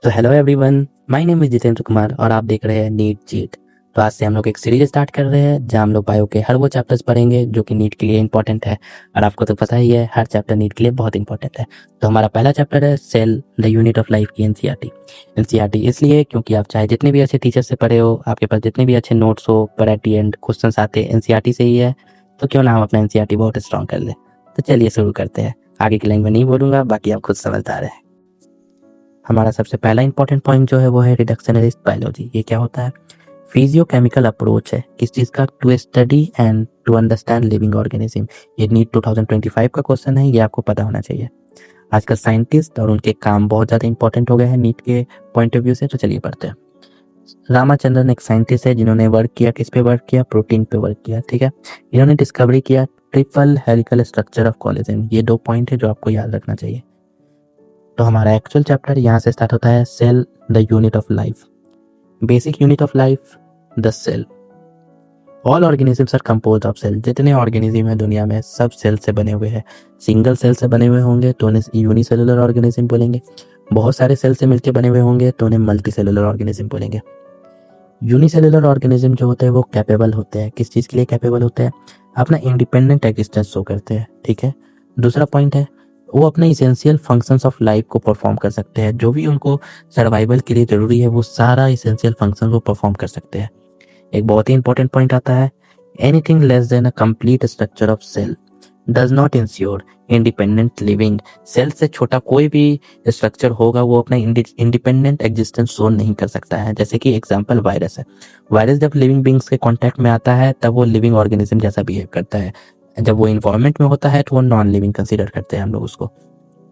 तो hello everyone, my name is Jitendra Kumar और आप देख रहे हैं नीट चीट। तो आज से हम लोग एक सीरीज स्टार्ट कर रहे हैं जहां हम लोग बायो के हर वो चैप्टर्स पढ़ेंगे जो कि नीट के लिए इंपॉर्टेंट है। और आपको तो पता ही है, हर चैप्टर नीट के लिए बहुत इंपॉर्टेंट है। तो हमारा पहला चैप्टर है cell the unit of life की एनसीईआरटी। एनसीईआरटी इसलिए क्योंकि आप चाहे जितने भी अच्छे टीचर से पढ़े हो, आपके पास जितने भी अच्छे नोट्स हो, पर एट दी एंड क्वेश्चन आते हैं एनसीईआरटी से ही है। तो क्यों ना हम अपना एनसीईआरटी बहुत स्ट्रॉन्ग कर ले। तो चलिए शुरू करते हैं। आगे की लाइन में नहीं बोलूंगा, बाकी आप खुद समझदार है। हमारा सबसे पहला इंपॉर्टेंट पॉइंट जो है वो है रिडक्शनरिस्ट बायोलॉजी। ये क्या होता है? फिजियोकेमिकल अप्रोच है किस चीज का? To study and to understand living organism. ये नीट 2025 का क्वेश्चन है, ये आपको पता होना चाहिए। आजकल साइंटिस्ट और उनके काम बहुत ज्यादा इंपॉर्टेंट हो गए हैं नीट के पॉइंट ऑफ व्यू से। तो चलिए पढ़ते हैं। रामाचंद्रन एक साइंटिस्ट है जिन्होंने वर्क किया, किस पे वर्क किया? प्रोटीन पे वर्क किया। ठीक है, इन्होंने डिस्कवरी किया triple helical structure of collagen. ये 2 पॉइंट है जो आपको याद रखना चाहिए। तो हमारा एक्चुअल चैप्टर यहाँ से स्टार्ट होता है। Cell the unit of life. Basic unit of life the cell. All organisms are composed of cell. जितने ऑर्गेनिज्म है दुनिया में सब सेल से बने हुए हैं। सिंगल सेल से बने हुए होंगे तो उन्हें यूनिसेलुलर ऑर्गेनिज्म बोलेंगे। बहुत सारे सेल से मिलकर बने हुए होंगे तो उन्हें मल्टीसेलुलर ऑर्गेनिज्म बोलेंगे। यूनिसेलुलर ऑर्गेनिज्म जो होते हैं वो कैपेबल होते हैं। किस चीज के लिए कैपेबल होते हैं? अपना इंडिपेंडेंट एग्जिस्टेंस शो करते हैं। ठीक है, दूसरा पॉइंट है वो अपने इसेंशियल फंक्शंस ऑफ लाइफ को परफॉर्म कर सकते हैं। जो भी उनको सर्वाइवल के लिए जरूरी है वो सारा इसेंशियल फंक्शन वो परफॉर्म कर सकते हैं। एक बहुत ही इंपॉर्टेंट पॉइंट आता है, anything less than a complete structure of cell does not ensure independent living. Cell से छोटा कोई भी स्ट्रक्चर होगा वो अपना इंडिपेंडेंट एग्जिस्टेंस शो नहीं कर सकता है। जैसे कि एग्जांपल वायरस है। वायरस जब लिविंग बींग्स के कांटेक्ट में आता है तब वो लिविंग ऑर्गेनिज्म जैसा बिहेव करता है। जब वो इन्वायरमेंट में होता है तो वो नॉन लिविंग कंसीडर करते हैं हम लोग उसको।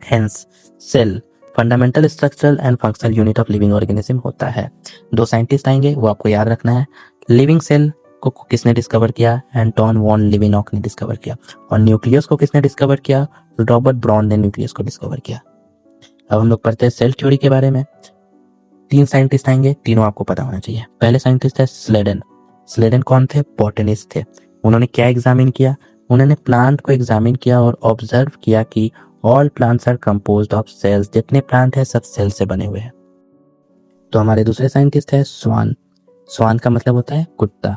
Hence cell fundamental structural and functional unit of living organism होता है। 2 साइंटिस्ट आएंगे, वो आपको याद रखना है। लिविंग सेल को किसने डिस्कवर किया? एंटोन वॉन लिविनॉक ने डिस्कवर किया। और न्यूक्लियस को किसने डिस्कवर किया? रॉबर्ट ब्राउन ने न्यूक्लियस को डिस्कवर किया। अब हम लोग पढ़ते हैं सेल थ्योरी के बारे में। 3 साइंटिस्ट आएंगे, तीनों आपको पता होना चाहिए। पहले साइंटिस्ट है स्लेडन। स्लेडन कौन थे? बॉटनिस्ट थे। उन्होंने क्या एग्जामिन किया? उन्होंने प्लांट को एग्जामिन किया और ऑब्जर्व किया कि all plants are composed of cells. जितने प्लांट है सब सेल से बने हुए हैं। तो हमारे दूसरे साइंटिस्ट है स्वान। स्वान का मतलब होता है कुत्ता।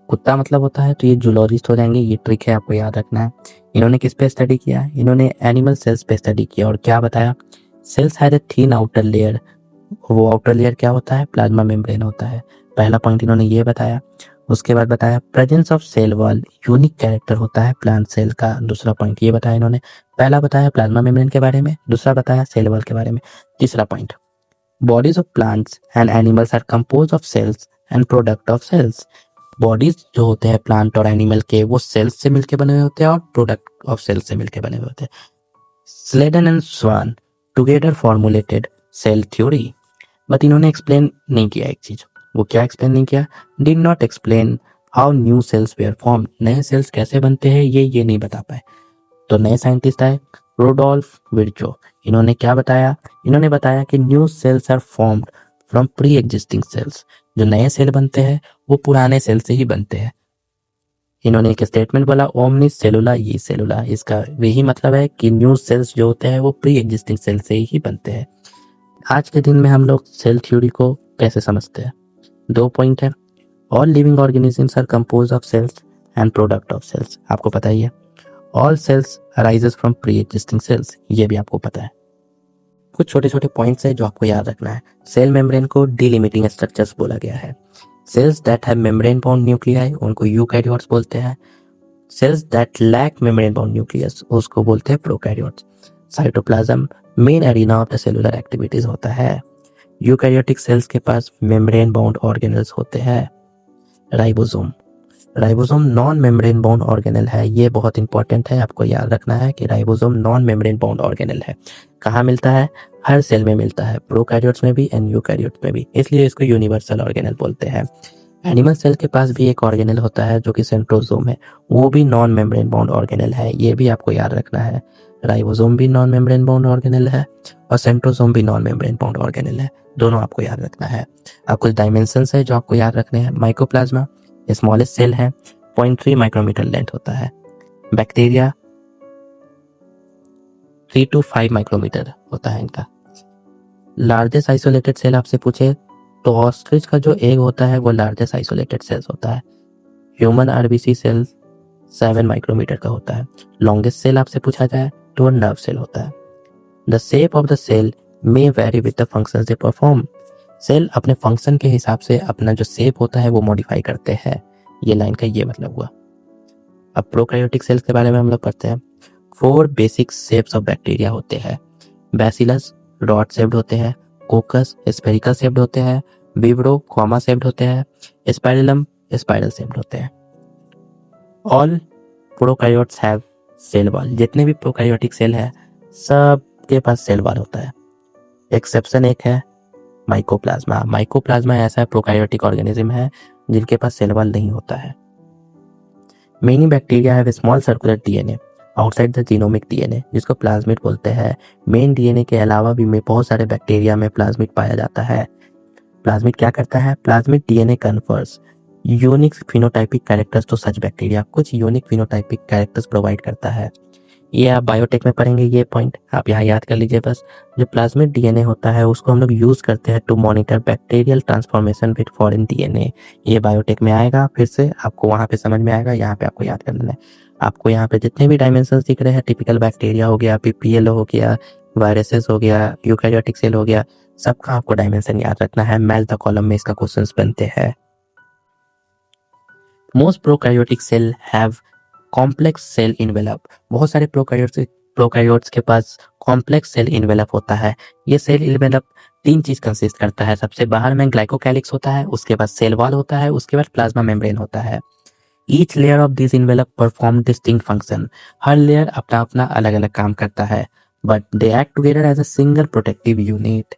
कुत्ता मतलब होता है, तो ये जूलॉजिस्ट हो जाएंगे। ये ट्रिक है, आपको याद रखना है। इन्होंने किस पे स्टडी किया? इन्होंने एनिमल सेल्स पे स्टडी किया और क्या बताया? Cells had a thin outer layer. वो आउटर लेयर क्या होता है? प्लाज्मा मेम्ब्रेन होता है। पहला पॉइंट इन्होंने ये बताया। उसके बाद बताया presence of cell wall unique character होता है प्लांट सेल का। दूसरा पॉइंट ये बताया इन्होंने। पहला बताया प्लाज्मा मेम्ब्रेन के बारे में, दूसरा बताया सेल वॉल के बारे में। तीसरा point, bodies of plants and animals are compose of cells and product of cells. Bodies जो होते हैं प्लांट और एनिमल के वो सेल्स से मिलके बने हुए होते हैं और प्रोडक्ट ऑफ सेल्स से मिलके बने हुए होते हैं। Schleiden and Schwann together formulated cell theory. But इन्होंने एक्सप्लेन नहीं किया एक चीज। वो क्या एक्सप्लेन नहीं किया? Did not explain how new cells were form. नए सेल्स कैसे बनते हैं ये नहीं बता पाए। तो नए साइंटिस्ट आए, रोडोल्फ विर्चो। इन्होंने क्या बताया? इन्होंने बताया कि new cells are formed from pre existing cells. जो नए सेल बनते हैं वो पुराने सेल से ही बनते हैं। इन्होंने एक स्टेटमेंट बोला, ओमनी सेलुला ये सेलुला। इसका यही मतलब है कि न्यू सेल्स जो होते हैं वो प्री एग्जिस्टिंग सेल से ही बनते हैं। आज के दिन में हम लोग सेल थ्योरी को कैसे समझते हैं? 2 पॉइंट है। All living organisms are compose of cells and product of cells. आपको पता ही है। All cells arises from pre existing cells, ये भी आपको पता है। कुछ छोटे छोटे पॉइंट्स है जो आपको याद रखना है। सेल मेम्ब्रेन को डिलिमिटिंग स्ट्रक्चर्स बोला गया है। Cells that have membrane bound nuclei उनको यूकैरियोट्स बोलते हैं। Cells that lack membrane bound nucleus उसको बोलते हैं prokaryotes. Cytoplasm main arena of the cellular activities होता है। यूकैरियोटिक सेल्स के पास मेम्ब्रेन बाउंड ऑर्गेनल्स होते हैं। Ribosome, ribosome non membrane bound organelle है। ये बहुत इंपॉर्टेंट है, आपको याद रखना है कि ribosome non membrane bound organelle है। कहाँ मिलता है? हर सेल में मिलता है, प्रोकैरियोट्स में भी एंड यूकैरियोट्स में भी, इसलिए इसको यूनिवर्सल ऑर्गेनल बोलते हैं। एनिमल सेल के पास भी एक ऑर्गेनल होता है जो कि सेंट्रोसोम है। वो भी नॉन मेम्ब्रेन बाउंड ऑर्गेनल है, ये भी आपको याद रखना है। राइबोसोम भी नॉन मेम्ब्रेन बाउंड ऑर्गेनल है और सेंट्रोसोम भी नॉन मेम्ब्रेन बाउंड ऑर्गेनल है। दोनों आपको याद रखना है। अब कुछ डायमेंशंस है जो आपको याद रखने हैं। माइकोप्लाज्मा स्मॉलेस्ट सेल है, 0.3 माइक्रोमीटर लेंथ होता है। बैक्टीरिया 3 to 5 माइक्रोमीटर होता है इनका। लार्जेस्ट आइसोलेटेड सेल आपसे पूछे तो ऑस्ट्रिच का जो एग होता है वो लार्जेस्ट आइसोलेटेड सेल्स होता है। ह्यूमन आरबीसी सेल 7 माइक्रोमीटर का होता है। लॉन्गेस्ट सेल आपसे पूछा जाए तो वो नर्व सेल होता है। The shape of the cell may vary with the functions they perform. Cell अपने फंक्शन के हिसाब से अपना जो शेप होता है वो मॉडिफाई करते हैं। ये लाइन का ये मतलब हुआ। अब प्रोकैरियोटिक सेल्स के बारे में हम लोग पढ़ते हैं। 4 बेसिक शेप्स ऑफ बैक्टीरिया होते हैं। बैसिलस रॉड शेप्ड होते हैं, कोकस स्फेरिकल शेप्ड होते हैं, विब्रो कॉमा शेप्ड होते हैं, स्पाइरलम स्पाइरल शेप्ड होते हैं। All prokaryotes have cell wall. जितने भी प्रोकैरियोटिक सेल है सबके पास सेल वॉल होता है। एक्सेप्शन एक है माइकोप्लाज्मा। माइकोप्लाज्मा ऐसा प्रोकैरियोटिक ऑर्गेनिज्म है जिनके पास सेल वॉल नहीं होता है। Many bacteria have small circular DNA outside the genomic DNA, जिसको प्लाज्मिड बोलते हैं। मेन डीएनए के अलावा भी में बहुत सारे बैक्टीरिया में प्लाज्मिड पाया जाता है। प्लाज्मिड क्या करता है? Plasmid DNA confers unique phenotypic characters to such bacteria. कुछ यूनिक फिनोटाइपिक कैरेक्टर्स प्रोवाइड करता है। ये आप बायोटेक में पढ़ेंगे, ये पॉइंट आप यहाँ याद कर लीजिए बस। जो प्लाज्मिड डीएनए होता है उसको हम लोग यूज करते हैं to monitor bacterial transformation with foreign DNA. ये बायोटेक में आएगा, फिर से आपको वहाँ पे समझ में आएगा, यहाँ पे आपको याद कर लेना है। आपको यहाँ पे जितने भी डायमेंशंस दिख रहे हैं, टिपिकल बैक्टीरिया हो गया, पीपीएल हो गया, वायरसेस हो गया, यूकैरियोटिक सेल हो गया, सबका आपको डायमेंशन याद रखना है। मैच द कॉलम में इसका क्वेश्चंस बनते हैं। Most prokaryotic cell have complex cell envelope. बहुत सारे प्रोकैरियोट्स के पास कॉम्प्लेक्स सेल इनवेलप होता है। ये सेल इनवेलप 3 चीज कंसिस्ट करता है। सबसे बाहर में ग्लाइकोकैलिक्स होता है, उसके बाद सेल वॉल होता है, उसके बाद प्लाज्मा मेम्ब्रेन होता है। Each layer of this envelope perform distinct function. हर लेयर अपना अपना अलग अलग काम करता है, but they act together as a single protective unit.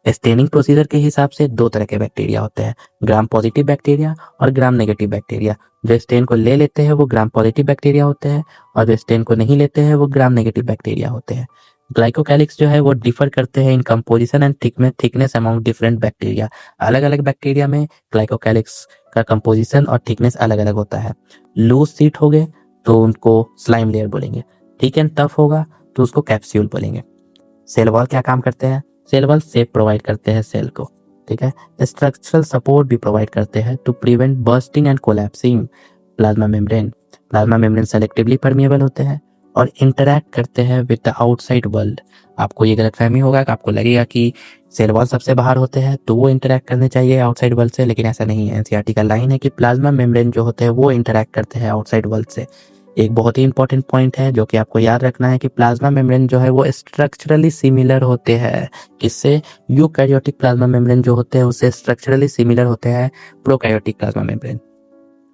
Staining procedure के हिसाब से 2 तरह के बैक्टीरिया होते हैं, ग्राम पॉजिटिव बैक्टीरिया और ग्राम नेगेटिव बैक्टीरिया। जो स्टेन को ले लेते हैं वो ग्राम पॉजिटिव बैक्टीरिया होते हैं, और जो स्टेन को नहीं लेते हैं वो ग्राम नेगेटिव बैक्टीरिया होते हैं। ग्लाइकोकैलिक्स जो है वो डिफर करते हैं in composition and thickness among different bacteria. अलग अलग बैक्टीरिया में ग्लाइकोकैलिक्स का कंपोजिशन और थिकनेस अलग अलग होता है। लूज सीट हो गए तो उनको स्लाइम लेयर बोलेंगे, थिक एंड टफ होगा तो उसको कैप्सूल बोलेंगे। सेल वॉल क्या काम करते हैं? सेल वॉल शेप प्रोवाइड करते हैं सेल को, ठीक है। स्ट्रक्चरल सपोर्ट भी प्रोवाइड करते हैं to prevent bursting and collapsing. Plasma membrane selectively permeable होते हैं और इंटरैक्ट करते हैं विद द आउटसाइड वर्ल्ड। आपको ये गलतफहमी होगा कि आपको लगेगा कि सेल वॉल सबसे बाहर होते हैं तो वो इंटरैक्ट करने चाहिए आउटसाइड वर्ल्ड से, लेकिन ऐसा नहीं है। एनसीईआरटी का लाइन है कि प्लाज्मा मेम्ब्रेन जो होते हैं वो इंटरैक्ट करते हैं आउटसाइड वर्ल्ड से। एक बहुत ही इंपॉर्टेंट पॉइंट है जो कि आपको याद रखना है कि प्लाज्मा मेम्ब्रेन जो है वो स्ट्रक्चरली सिमिलर होते हैं। किससे? यूकैरियोटिक प्लाज्मा मेम्ब्रेन जो होते हैं उससे स्ट्रक्चरली सिमिलर होते हैं प्रोकैरियोटिक प्लाज्मा मेम्ब्रेन।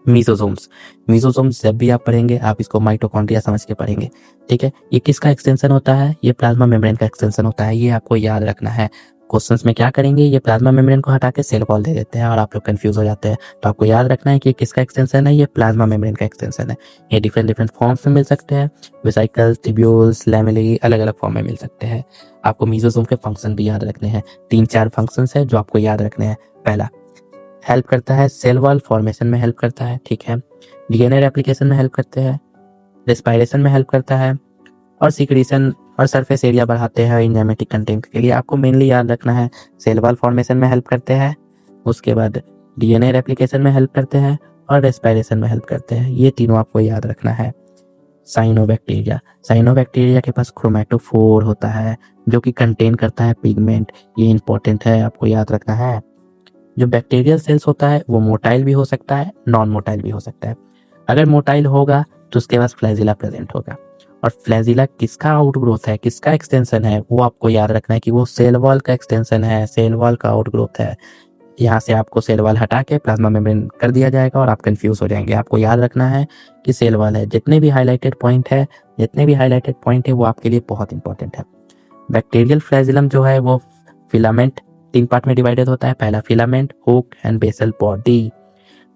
मीसोसोम्स जब भी आप पढ़ेंगे आप इसको माइटोकॉन्ड्रिया समझ के पढ़ेंगे, ठीक है। ये किसका एक्सटेंशन होता है? ये प्लाज्मा मेम्ब्रेन का एक्सटेंशन होता है। ये आपको याद रखना है। क्वेश्चंस में क्या करेंगे, ये प्लाज्मा मेम्ब्रेन को हटा के सेल वॉल दे देते हैं और आप लोग कंफ्यूज हो जाते हैं। तो आपको याद रखना है कि किसका एक्सटेंशन है? ये प्लाज्मा मेम्ब्रेन का एक्सटेंशन है। ये डिफरेंट फॉर्म्स में मिल सकते हैं, वेसिकल्स, ट्यूब्यूल्स, लैमेले, अलग अलग फॉर्म में मिल सकते हैं। आपको मीसोसोम के फंक्शन भी याद रखने हैं। 3-4 फंक्शंस है जो आपको याद रखने हैं। पहला, हेल्प करता है सेल वॉल फॉर्मेशन में हेल्प करता है, ठीक है। डीएनए रेप्लिकेशन में हेल्प करते हैं, रेस्पायरेशन में हेल्प करता है, और सिक्रीशन और सरफेस एरिया बढ़ाते हैं एंजाइमेटिक कंटेंट के लिए। आपको मेनली याद रखना है सेल वॉल फॉर्मेशन में हेल्प करते हैं, उसके बाद डीएनए रेप्लिकेशन में हेल्प करते हैं और रेस्पायरेशन में हेल्प करते हैं। ये तीनों आपको याद रखना है। साइनोबैक्टीरिया के पास क्रोमैटोफोर होता है जो कि कंटेन करता है पिगमेंट। ये इंपॉर्टेंट है, आपको याद रखना है। जो बैक्टीरियल सेल्स होता है वो मोटाइल भी हो सकता है, नॉन मोटाइल भी हो सकता है। अगर मोटाइल होगा तो उसके पास फ्लैजिला प्रेजेंट होगा, और फ्लैजिला किसका आउटग्रोथ है, किसका एक्सटेंशन है, वो आपको याद रखना है कि वो सेल वॉल का एक्सटेंशन है, सेल वॉल का आउटग्रोथ है। यहाँ से आपको सेल वॉल हटा के प्लाज्मा मेम्ब्रेन कर दिया जाएगा और आप कंफ्यूज हो जाएंगे। आपको याद रखना है कि सेल वॉल है। जितने भी हाईलाइटेड पॉइंट है वो आपके लिए बहुत इंपॉर्टेंट है। बैक्टीरियल फ्लैजिलम जो है वो फिलामेंट 3 पार्ट में डिवाइडेड होता है। पहला filament, hook and basal body.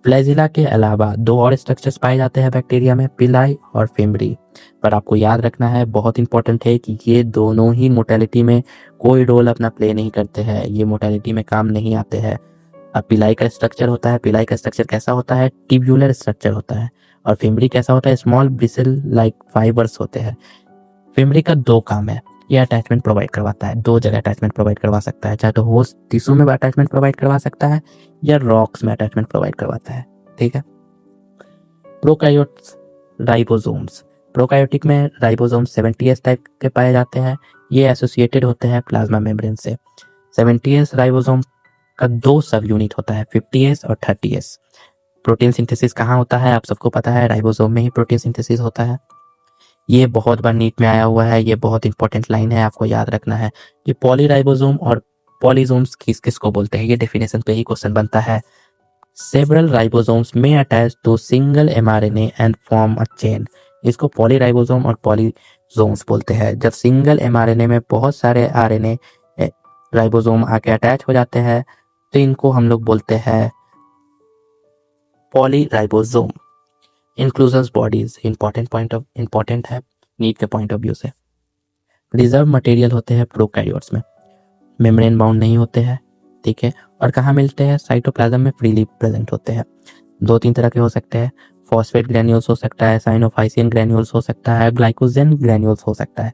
Flagella के अलावा 2 और स्ट्रक्चर्स पाए जाते हैं बैक्टीरिया में, पिलाई और फिम्बरी। पर आपको याद रखना है, बहुत इंपॉर्टेंट है कि ये दोनों ही मोटेलिटी में कोई रोल अपना प्ले नहीं करते हैं, ये मोटेलिटी में काम नहीं आते हैं। अब पिलाई का स्ट्रक्चर होता है, पिलाई का स्ट्रक्चर कैसा होता है? ट्यूब्यूलर स्ट्रक्चर होता है। और फिम्बरी कैसा होता है? स्मॉल ब्रिसल लाइक फाइबर्स होते हैं। फिम्बरी का 2 काम है, ये अटैचमेंट प्रोवाइड करवाता है, दो जगह अटैचमेंट प्रोवाइड करवा सकता है, चाहे तो होस्ट टिश्यू में अटैचमेंट प्रोवाइड करवा सकता है या रॉक्स में अटैचमेंट प्रोवाइड करवाता है। ठीक है। प्रोकार्योट्स राइबोसोम्स, प्रोकार्योटिक में राइबोसोम 70S टाइप के पाए जाते हैं। ये एसोसिएटेड होते हैं प्लाज्मा मेम्ब्रेन से। 70S राइबोसोम का दो सब यूनिट होता है, 50S और 30S। प्रोटीन सिंथेसिस कहाँ होता है आप सबको पता है, राइबोसोम में ही प्रोटीन सिंथेसिस होता है। ये बहुत बार नीट में आया हुआ है, ये बहुत इंपॉर्टेंट लाइन है, आपको याद रखना है। ये पॉलीराइबोसोम और पॉलीसोम्स किस किस को बोलते हैं, ये डेफिनेशन पे ही क्वेश्चन बनता है। Several ribosomes may attach to single mRNA and form a chain. इसको पॉलीराइबोसोम और पॉलीसोम्स बोलते हैं। जब सिंगल mRNA में बहुत सारे RNA राइबोसोम आके अटैच हो जाते हैं तो इनको हम लोग बोलते हैं पॉलीराइबोसोम। इंक्लूजन्स बॉडीज इंपॉर्टेंट है नीट के पॉइंट ऑफ व्यू से। रिजर्व मटेरियल होते हैं प्रोकैरियोट्स में, मेम्ब्रेन बाउंड नहीं होते हैं। ठीक है। और कहाँ मिलते हैं, साइटोप्लाज्म में फ्रीली प्रेजेंट होते हैं। दो तीन तरह के हो सकते हैं, फॉस्फेट ग्रैन्यूल्स हो सकता है, साइनोफाइसिन ग्रैन्यूल्स हो सकता है, ग्लाइकोजेन ग्रैन्यूल्स हो सकता है।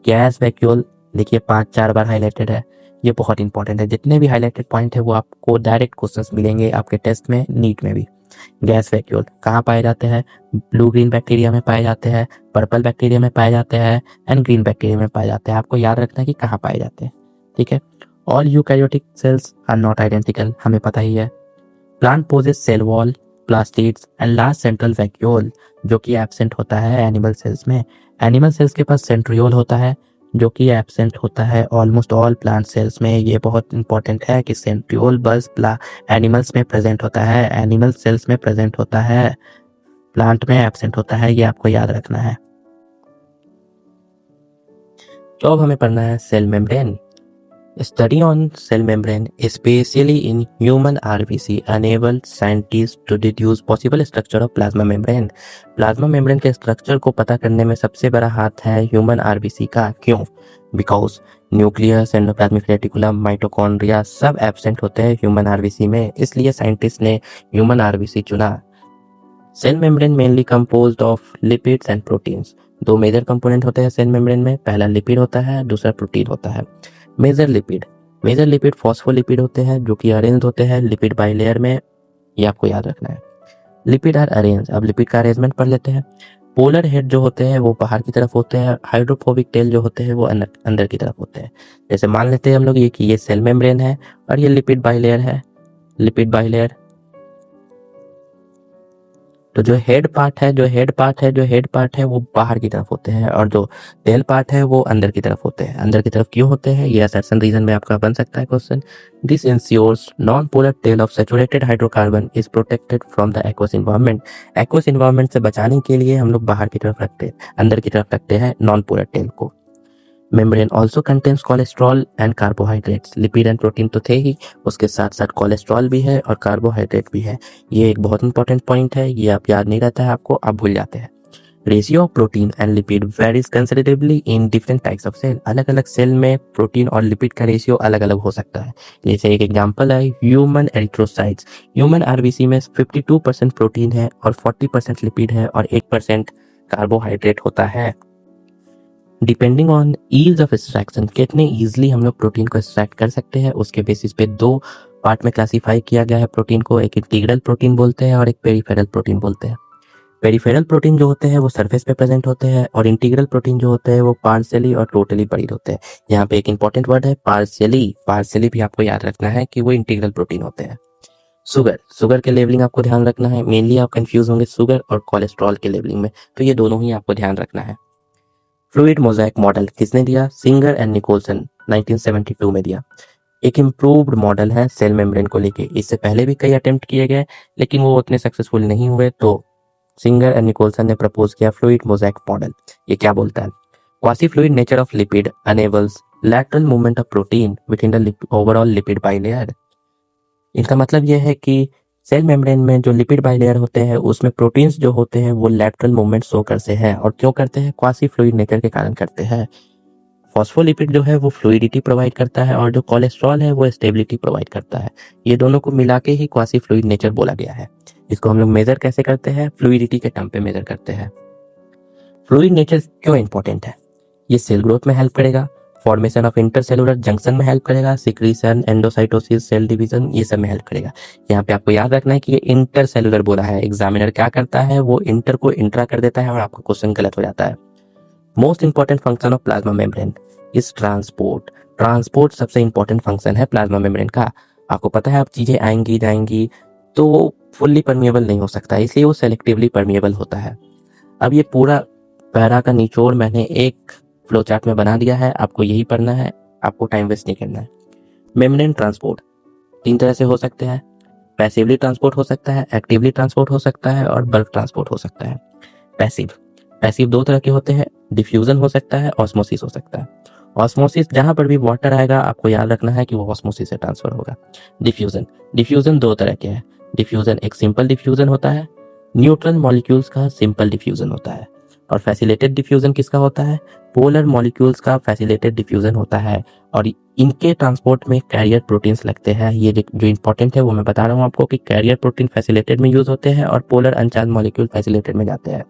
गैस वैक्यूल देखिए 5-4 बार हाईलाइटेड है, ये बहुत इंपॉर्टेंट है। जितने भी हाईलाइटेड पॉइंट है वो आपको डायरेक्ट क्वेश्चंस मिलेंगे आपके टेस्ट में, नीट में भी। गैस वैक्यूल कहाँ पाए जाते हैं, ब्लू ग्रीन बैक्टीरिया में पाए जाते हैं, पर्पल बैक्टीरिया में पाए जाते हैं एंड ग्रीन बैक्टीरिया में पाए जाते हैं। आपको याद रखना है कि कहाँ पाए जाते हैं। ठीक है। All eukaryotic cells are not identical, हमें पता ही है। Plant possesses cell wall, plastids and last central vacuole, जो कि एब्सेंट होता है एनिमल सेल्स में। एनिमल सेल्स के पास सेंट्रियोल होता है जो कि एब्सेंट होता है ऑलमोस्ट ऑल प्लांट सेल्स में। ये बहुत इंपॉर्टेंट है कि सेंट्रियोल बस एनिमल्स में प्रेजेंट होता है, एनिमल सेल्स में प्रेजेंट होता है, प्लांट में एब्सेंट होता है, ये आपको याद रखना है। तो अब हमें पढ़ना है cell membrane. Study on cell membrane, especially in human RBC, enabled scientists to deduce possible structure of plasma membrane. Plasma membrane के स्ट्रक्चर को पता करने में सबसे बड़ा हाथ है ह्यूमन आरबीसी का। क्यों? Because nucleus, endoplasmic reticulum, mitochondria सब एब्सेंट होते हैं ह्यूमन आरबीसी में, इसलिए साइंटिस्ट ने ह्यूमन आरबीसी चुना। Cell membrane mainly composed of lipids and proteins. दो मेजर कंपोनेंट होते हैं सेल मेम्ब्रेन में, पहला लिपिड होता है, दूसरा प्रोटीन होता है। मेजर लिपिड फॉस्फोलिपिड होते हैं जो कि अरेंज होते हैं लिपिड बाइलेयर में, ये आपको याद रखना है। लिपिड आर अरेंज, अब लिपिड का अरेंजमेंट पढ़ लेते हैं। पोलर हेड जो होते हैं वो बाहर की तरफ होते हैं, हाइड्रोफोबिक टेल जो होते हैं वो अंदर की तरफ होते हैं। जैसे मान लेते हैं हम लोग ये कि ये सेल मेम्ब्रेन है और ये लिपिड बाइलेयर है, लिपिड बाइलेयर। तो जो हेड पार्ट है वो बाहर की तरफ होते हैं और जो टेल पार्ट है वो अंदर की तरफ होते हैं। अंदर की तरफ क्यों होते हैं, ये असर्शन रीजन में आपका बन सकता है question. This ensures non polar tail of saturated hydrocarbon is protected from the aqueous environment. Aqueous environment से बचाने के लिए हम लोग बाहर की तरफ अंदर की तरफ रखते हैं नॉन पोलर टेल को। Membrane also contains cholesterol and carbohydrates, lipid and protein तो थे ही, उसके साथ साथ कोलेस्ट्रॉल भी है और कार्बोहाइड्रेट भी है। ये एक बहुत इंपॉर्टेंट पॉइंट है, ये आप याद नहीं रहता है आपको, आप भूल जाते हैं। Ratio of protein and lipid varies considerably in different types of cell. अलग अलग सेल में प्रोटीन और लिपिड का रेशियो अलग अलग हो सकता है। जैसे एक एग्जांपल है ह्यूमन एरिथ्रोसाइट्स, ह्यूमन आरबीसी में 52% प्रोटीन है और 40% लिपिड है और 8% कार्बोहाइड्रेट होता है। Depending on ease of extraction, कितने ईजिली हम लोग प्रोटीन को एक्सट्रैक्ट कर सकते हैं, उसके बेसिस पे दो पार्ट में क्लासिफाई किया गया है प्रोटीन को। एक इंटीग्रल प्रोटीन बोलते हैं और एक पेरिफेरल प्रोटीन बोलते हैं। पेरिफेरल प्रोटीन जो होते हैं वो सरफेस पे प्रेजेंट होते हैं और इंटीग्रल प्रोटीन जो होते हैं वो पार्शियली और टोटली बरीड होते हैं। यहाँ पे एक इंपॉर्टेंट वर्ड है पार्शियली भी आपको याद रखना है कि वो इंटीग्रल प्रोटीन होते हैं। शुगर के लेवलिंग आपको ध्यान रखना है, मेनली आप कंफ्यूज होंगे शुगर और कोलेस्ट्रॉल के लेवलिंग में, तो ये दोनों ही आपको ध्यान रखना है। फ्लूइड मोज़ाइक मॉडल किसने दिया, सिंगर एंड निकोलसन 1972 में दिया। एक इम्प्रूव्ड मॉडल है सेल मेम्ब्रेन को लेके, इससे पहले भी कई अटेम्प्ट किए गए लेकिन वो उतने सक्सेसफुल नहीं हुए, तो सिंगर एंड निकोलसन ने प्रपोज किया फ्लूइड मोज़ाइक मॉडल। ये क्या बोलता है, quasi fluid nature of lipid enables lateral movement of protein with in the overall lipid bilayer. इनका मतलब यह है कि सेल मेम्ब्रेन में जो लिपिड बाइलेयर होते हैं उसमें प्रोटीन्स जो होते हैं वो लैटरल मूवमेंट शो करते हैं, और क्यों करते हैं, क्वासी फ्लूइड नेचर के कारण करते हैं। फॉस्फोलिपिड जो है वो फ्लूइडिटी प्रोवाइड करता है और जो कोलेस्ट्रॉल है वो स्टेबिलिटी प्रोवाइड करता है। ये दोनों को मिला के ही क्वासी फ्लूइड नेचर बोला गया है। इसको हम लोग मेजर कैसे करते हैं, फ्लूइडिटी के टर्म पे मेजर करते हैं। फ्लूइड नेचर क्यों इंपॉर्टेंट है, ये सेल ग्रोथ में हेल्प करेगा, फॉर्मेशन ऑफ इंटरसेलुलर जंक्शन में हेल्प करेगा, सिक्रीशन, एंडोसाइटोसिस, सेल डिवीजन, ये सब में हेल्प करेगा। यहाँ पे आपको याद रखना है कि ये इंटरसेलुलर बोला है, एग्जामिनर क्या करता है वो इंटर को इंट्रा कर देता है और आपका क्वेश्चन गलत हो जाता है। Most important function of plasma membrane is transport. Transport सबसे इंपॉर्टेंट फंक्शन है प्लाज्मा मेम्ब्रेन का। आपको पता है अब चीजें आएंगी जाएंगी तो वो फुल्ली परमिएबल नहीं हो सकता, इसलिए वो सेलेक्टिवली परमिएबल होता है। अब ये पूरा पैरा का निचोड़ मैंने एक फ्लो चार्ट में बना दिया है, आपको यही पढ़ना है, आपको टाइम वेस्ट नहीं करना है। मेम्ब्रेन ट्रांसपोर्ट 3 तरह से हो सकते हैं, पैसिवली ट्रांसपोर्ट हो सकता है, एक्टिवली ट्रांसपोर्ट हो सकता है और बल्क ट्रांसपोर्ट हो सकता है। पैसिव पैसिव 2 तरह के होते हैं, डिफ्यूजन हो सकता है, ऑस्मोसिस हो सकता है। ऑस्मोसिस जहां पर भी वाटर आएगा आपको याद रखना है कि वो ऑस्मोसिस से ट्रांसफर होगा। डिफ्यूजन डिफ्यूजन 2 तरह के हैं, डिफ्यूजन एक सिंपल डिफ्यूजन होता है, न्यूट्रल मॉलिक्यूल्स का सिंपल डिफ्यूजन होता है, और फैसिलिटेटेड डिफ्यूजन किसका होता है, पोलर मॉलिक्यूल्स का फैसिलिटेटेड डिफ्यूजन होता है। और इनके ट्रांसपोर्ट में कैरियर प्रोटीन्स लगते हैं। ये जो इंपॉर्टेंट है वो मैं बता रहा हूँ आपको कि कैरियर प्रोटीन फैसिलिटेटेड में यूज होते हैं और पोलर अनचार्ज मॉलिक्यूल फैसिलिटेटेड में जाते हैं।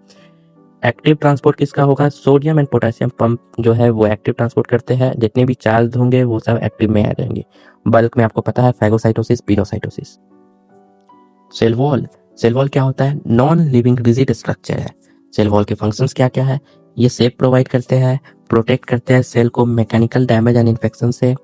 एक्टिव ट्रांसपोर्ट किसका होगा, सोडियम एंड पोटेशियम पंप जो है वो एक्टिव ट्रांसपोर्ट करते हैं, जितने भी चार्ज होंगे वो सब एक्टिव में आ जाएंगे। बल्क में आपको पता है phagocytosis, pinocytosis. Cell wall cell wall क्या होता है, नॉन लिविंग रिजिड स्ट्रक्चर है। सेल वॉल के फंक्शंस क्या क्या है, ये शेप प्रोवाइड करते हैं, प्रोटेक्ट करते हैं सेल को मैकेनिकल डैमेज एंड इन्फेक्शन से,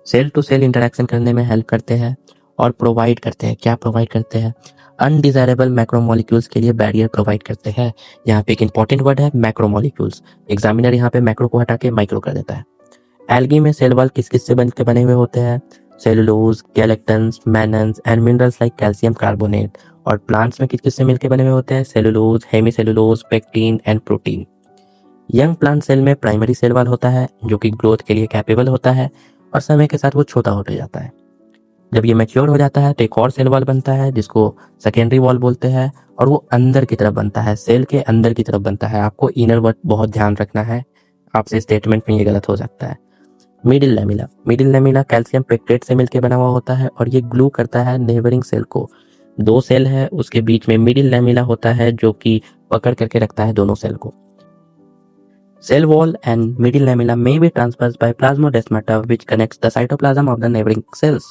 सेल टू सेल इंटरेक्शन करने में हेल्प करते हैं और प्रोवाइड करते हैं, क्या प्रोवाइड करते हैं, अनडिजायरेबल मैक्रोमोलिक्यूल्स के लिए बैरियर प्रोवाइड करते हैं। यहाँ पे एक इंपॉर्टेंट वर्ड है मैक्रोमोलिक्यूल्स, एग्जामिनर यहाँ पे मैक्रो को हटा के माइक्रो कर देता है। एल्गी में सेल वॉल किस किस से बनके बने हुए होते हैं, cellulose, galactans, mannans and minerals like calcium carbonate. और प्लांट्स में किस किस से मिलकर बने हुए होते हैं, cellulose, hemicellulose, pectin and protein. Young plant cell में प्राइमरी सेल वॉल होता है जो कि ग्रोथ के लिए कैपेबल होता है और समय के साथ वो छोटा होते जाता है। जब ये मैच्योर हो जाता है तो एक और सेल वॉल बनता है जिसको सेकेंडरी वॉल बोलते हैं और वो अंदर की तरफ बनता है, सेल के अंदर की तरफ बनता है। आपको इनर वर्ड बहुत ध्यान रखना है, आपसे स्टेटमेंट में ये गलत हो सकता है। मिडिल लैमिला कैल्शियम पेक्टेट से मिलकर बना हुआ होता है और ये ग्लू करता है नेबरिंग सेल को। 2 सेल है उसके बीच में मिडिल लैमिला होता है जो कि पकड़ करके रखता है दोनों सेल को। Cell wall and middle lamella may be transversed by plasmodesmata which connects the cytoplasm of the neighboring cells.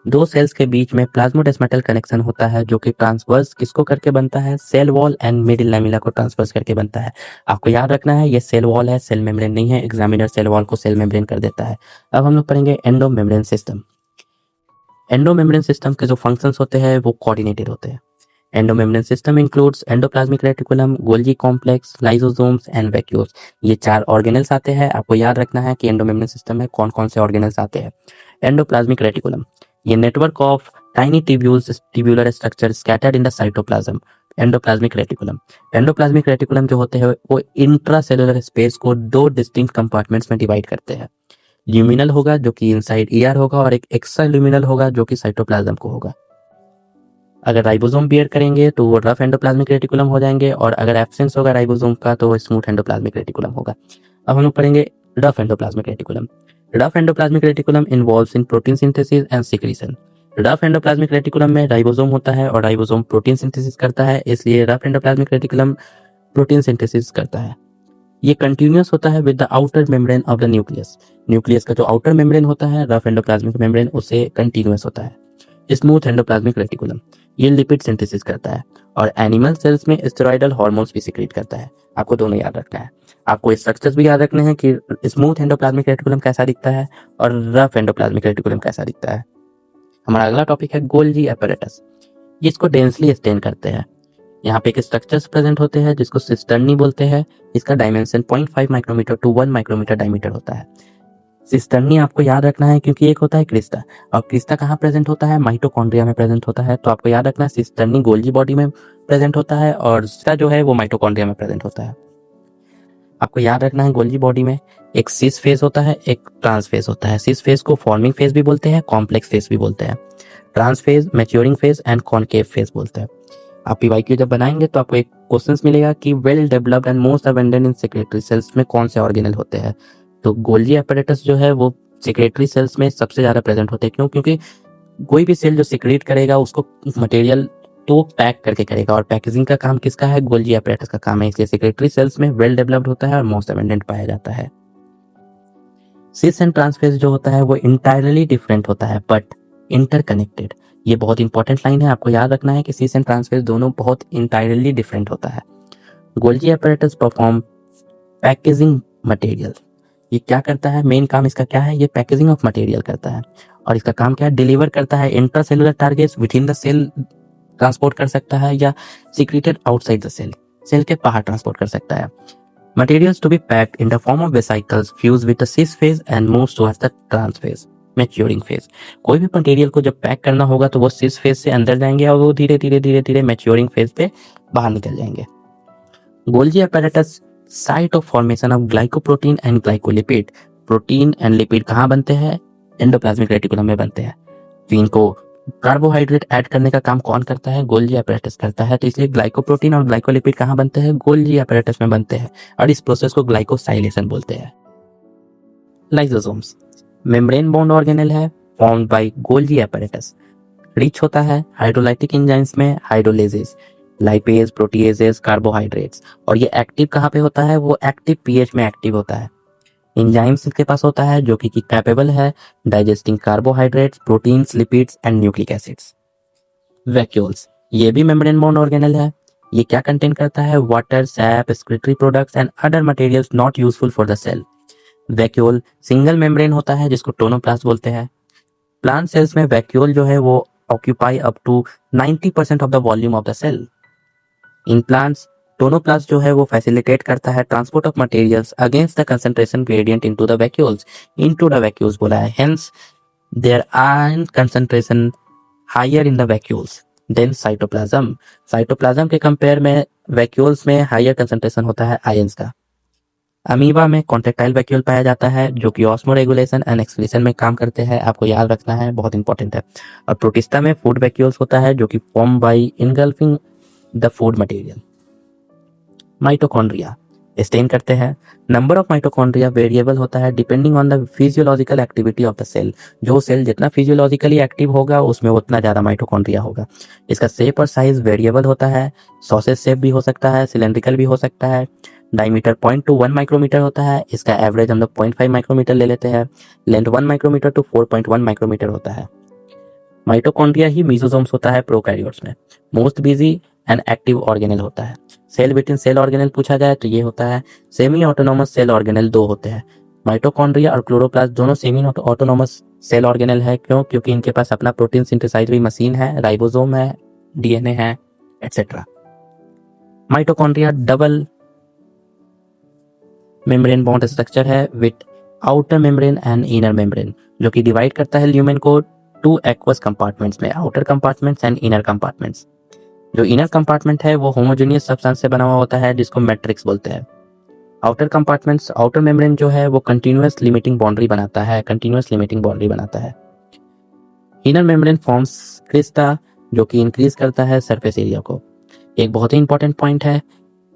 2 sales के बीच में प्लाज्मोडेस्मेटल कनेक्शन होता है जो कि ट्रांसवर्स किसको करके बनता है, cell wall and middle lamella को ट्रांसवर्स करके बनता है। आपको याद रखना है ये सेल वॉल है, सेल मेम्ब्रेन नहीं है, एग्जामिनर सेल वॉल को सेल मेम्ब्रेन कर देता है। अब हम लोग पढ़ेंगे endo membrane system. Endo membrane system के जो फंक्शंस होते हैं वो कोऑर्डिनेटेड होते हैं। Endomembrane system includes endoplasmic reticulum, Golgi complex, lysosomes and vacuoles. ये 4 ऑर्गेनेल्स आते हैं। आपको याद रखना है कि एंडोमेम्ब्रेन सिस्टम में कौन कौन से ऑर्गेनेल्स आते हैं। एंडोप्लाज्मिक रेटिकुलम, ये network of tiny tubules, tubular structure scattered in the cytoplasm. Endoplasmic reticulum जो होते हैं वो इंट्रासेलुलर स्पेस को 2 डिस्टिंक्ट कंपार्टमेंट्स में डिवाइड करते हैं। ल्यूमिनल होगा जो कि इनसाइड ईआर होगा और एक एक्स्ट्रा ल्यूमिनल होगा जो कि साइटोप्लाज्म को होगा। अगर राइबोसोम बियर करेंगे तो वो रफ एंडोप्लाज्मिक रेटिकुलम हो जाएंगे और अगर एब्सेंस होगा राइबोसोम का तो वो स्मूथ एंडोप्लाज्मिक रेटिकुलम होगा। अब हम लोग पढ़ेंगे rough endoplasmic reticulum. Rough endoplasmic reticulum involves in protein synthesis and secretion. Rough endoplasmic reticulum में राइबोसोम होता है और राइबोसोम प्रोटीन सिंथेसिस करता है, इसलिए rough endoplasmic reticulum protein synthesis करता है। ये कंटिन्यूअस होता है with the outer membrane of the nucleus. Nucleus का जो आउटर मेम्ब्रेन होता है रफ एंडोप्लाज्मिक मेम्ब्रेन उससे कंटिन्यूअस होता है। स्मूथ एंडोप्लाज्मिक रेटिकुलम ये लिपिड सिंथेसिस करता है और एनिमल सेल्स में स्टेरॉइडल हार्मोन्स भी सिक्रीट करता है। आपको दोनों याद रखना है। आपको स्ट्रक्चर्स भी याद रखने हैं कि स्मूथ एंडोप्लाज्मिक रेटिकुलम कैसा दिखता है और रफ एंडोप्लाज्मिक रेटिकुलम कैसा दिखता है। हमारा अगला टॉपिक है गोल्गी एपैरेटस। ये इसको डेंसली स्टेन करते हैं। यहाँ पे एक स्ट्रक्चर्स प्रेजेंट होते हैं जिसको सिस्टर्नी बोलते हैं। इसका dimension 0.5 micrometre to 1 micrometre diameter होता है। सिस्टर्नी आपको याद रखना है क्योंकि एक होता है क्रिस्टा और क्रिस्टा कहाँ प्रेजेंट होता है, माइटोकॉन्ड्रिया में प्रेजेंट होता है। तो आपको याद रखना है सिस्टर्नी गोल्गी बॉडी में प्रेजेंट होता है और इसका जो है वो माइटोकॉन्ड्रिया में प्रेजेंट होता है। आपको याद रखना है गोल्गी बॉडी में एक सिस फेज होता है, एक ट्रांस फेज होता है। सिस फेज को फॉर्मिंग फेज भी बोलते हैं, कॉम्प्लेक्स फेज भी बोलते हैं। Trans face, maturing face and concave face बोलते हैं। आप पीवाईक्यू जब बनाएंगे तो आपको एक क्वेश्चन मिलेगा कि well developed and most abundant in secretory cells में कौन से ऑर्गेनल होते हैं। तो गोल्गी एपैरेटस जो है वो सेक्रेटरी सेल्स में सबसे ज्यादा प्रेजेंट होते हैं। क्यों? क्योंकि कोई भी सेल जो सिक्रेट करेगा उसको मटेरियल तो पैक करके करेगा और पैकेजिंग का काम किसका है, गोल्गी एपैरेटस का काम है। इसलिए सेक्रेटरी सेल्स में वेल डेवलप्ड होता है और मोस्ट अबंडेंट पाया जाता है। सिस एंड ट्रांसफेज जो होता है वो इंटायरली डिफरेंट होता है बट इंटरकनेक्टेड। ये बहुत इंपॉर्टेंट लाइन है, आपको याद रखना है कि सिस एंड ट्रांसफेज दोनों बहुत इंटायरली डिफरेंट होता है। Golgi apparatus perform packaging material. ये क्या करता है, मेन काम इसका क्या है, ये पैकेजिंग ऑफ मटेरियल करता है। और इसका काम क्या है, डिलीवर करता है intracellular targets within the cell, transport कर सकता है, या secreted outside the cell, cell के बाहर ट्रांसपोर्ट कर सकता है। Materials to be packed in the form of vesicles fuse with the cis phase and moves towards the trans phase, maturing phase। कोई भी मटेरियल को जब पैक करना होगा तो वो सिस फेज से अंदर जाएंगे और वो धीरे धीरे धीरे धीरे मैच्योरिंग फेज पे बाहर निकल जाएंगे। Golgi apparatus site of formation of glycoprotein and glycolipid. Protein and lipid कहाँ बनते हैं, एंडोप्लाज्मिक रेटिकुलम में बनते हैं। तो इनको कार्बोहाइड्रेट ऐड करने का काम कौन करता है, गोल्जी apparatus करता है। तो इसलिए ग्लाइकोप्रोटीन और ग्लाइकोलिपिड कहाँ बनते हैं, गोल्जी apparatus में बनते हैं, और इस प्रोसेस को ग्लाइकोसाइलेशन बोलते हैं। लाइसोसोम्स मेम्ब्रेन बॉन्ड ऑर्गेनेल है, formed by Golgi apparatus। Rich होता है हाइड्रोलाइटिक एंजाइम्स में, हाइड्रोलेजेस, लाइपेज, प्रोटीएजेस, कार्बोहाइड्रेट्स। और ये एक्टिव कहाँ पे होता है, वो एक्टिव पीएच में एक्टिव होता है। एंजाइम्स इसके पास होता है जो कि कैपेबल है digesting carbohydrates, proteins, lipids and nucleic acids. Vacuoles ये भी मेम्ब्रेन बाउंड ऑर्गेनेल है। ये क्या कंटेन करता है, water, sap, excretory products and other materials not useful for the cell. Vacuole single membrane होता है जिसको टोनोप्लास्ट बोलते हैं। प्लांट सेल्स में वैक्यूल जो है वो occupy up to 90% of the volume of the cell. In plants tonoplast जो है वो फैसिलिटेट करता है transport of materials against the concentration gradient into the vacuoles. Into the vacuoles बोला है, hence their ion concentration higher in the vacuoles than cytoplasm. Cytoplasm के compare में vacuoles में हायर कंसंट्रेशन होता है आयंस का। अमीबा में कॉन्ट्रेक्टाइल वैक्यूल पाया जाता है जो कि ऑस्मो रेगुलेशन एंड एक्सक्रीशन में काम करते हैं, आपको याद रखना है, बहुत इंपॉर्टेंट है। और प्रोटिस्टा में फूड वैक्यूल्स होता है जो कि form by engulfing the food material. Mitochondria stain करते हैं। नंबर ऑफ माइटोकॉन्ड्रिया वेरिएबल होता है depending on the physiological activity of the cell. जो सेल जितना फिजियोलॉजिकली एक्टिव होगा उसमें उतना ज्यादा माइटोकॉन्ड्रिया होगा। इसका शेप और साइज वेरिएबल होता है, सॉसेज शेप भी हो सकता है, सिलेंड्रिकल भी हो सकता है। डायमीटर 0.1 माइक्रोमीटर होता है, इसका एवरेज हम लोग 0.5 माइक्रोमीटर ले लेते हैं। लेंथ 1 माइक्रोमीटर टू 4.1 माइक्रोमीटर होता है। माइटोकॉन्ड्रिया ही मीसोसोम्स होता है प्रोकैरियोट्स में। Most busy and active organelle होता है। सेल विटिन सेल ऑर्गेनेल पूछा जाए तो ये होता है। सेमी ऑटोनोमस सेल ऑर्गेनेल दो होते हैं, माइटोकॉन्ड्रिया और क्लोरोप्लास्ट दोनों सेमी ऑटोनोमस सेल ऑर्गेनेल है। क्यों, क्योंकि इनके पास अपना प्रोटीन सिंथेसाइजरी मशीन है, राइबोसोम है, डीएनए है, et cetera. Mitochondria double membrane bond structure है with outer membrane and inner membrane, जो कि डिवाइड करता है ल्यूमेन को टू एक्वस कंपार्टमेंट्स में, outer compartments and inner compartments. जो इनर कंपार्टमेंट है वो होमोजेनियस सब्सटेंस से बना हुआ होता है जिसको मैट्रिक्स बोलते हैं। आउटर कंपार्टमेंट्स, आउटर मेम्ब्रेन जो है वो कंटिन्यूअस लिमिटिंग बाउंड्री बनाता है, कंटिन्यूअस लिमिटिंग बाउंड्री बनाता है। इनर मेम्ब्रेन फॉर्म्स क्रिस्टा जो कि इंक्रीज करता है सरफेस एरिया को। एक बहुत ही इंपॉर्टेंट पॉइंट है,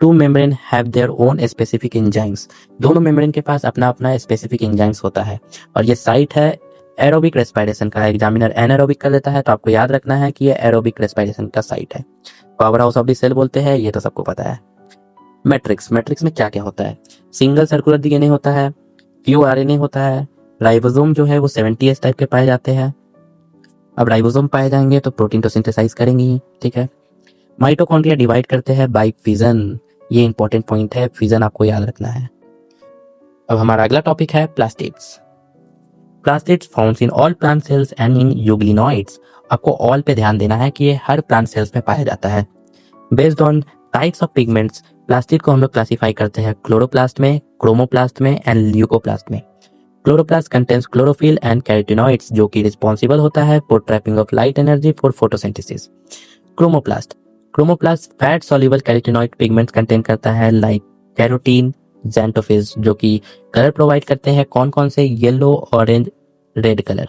two membrane have their own specific enzymes. दोनों मेम्ब्रेन के पास अपना अपना स्पेसिफिक एंजाइम्स होता है। और ये साइट है एरोबिक रेस्पिरेशन का। एग्जामिनर एनारोबिक कर देता है तो आपको याद रखना है कि ये एरोबिक रेस्पिरेशन का साइट है। Powerhouse of the cell बोलते हैं, ये तो सबको पता है। मैट्रिक्स, मैट्रिक्स में क्या क्या होता है, सिंगल सर्कुलर डीएनए होता है, क्यू आरएनए होता है। राइबोसोम जो है वो 70S टाइप के पाए जाते हैं। अब राइबोसोम पाए जाएंगे तो प्रोटीन तो सिंथेसाइज करेंगे ही, ठीक है। माइटोकॉन्ड्रिया डिवाइड करते हैं बाय फिजन, ये इंपॉर्टेंट पॉइंट है, फिजन आपको याद रखना है। अब हमारा अगला टॉपिक है plastids. Plastids found in all plant cells and in euglenoids. आपको ऑल पे ध्यान देना है कि ये हर प्लांट सेल्स में पाया जाता है। Based on types of pigments plastid को हम लोग क्लासिफाई करते हैं क्लोरोप्लास्ट में, क्रोमोप्लास्ट में एंड ल्यूकोप्लास्ट में। Chloroplast contains chlorophyll and carotenoids जो कि रिस्पॉन्सिबल होता है for trapping of light energy for photosynthesis. Chromoplast, chromoplast fat soluble carotenoid pigments contain करता है लाइक कैरोटीन, ज़ैंथोफिल्स जो कि कलर प्रोवाइड करते हैं, कौन कौन से, yellow, orange, red colour.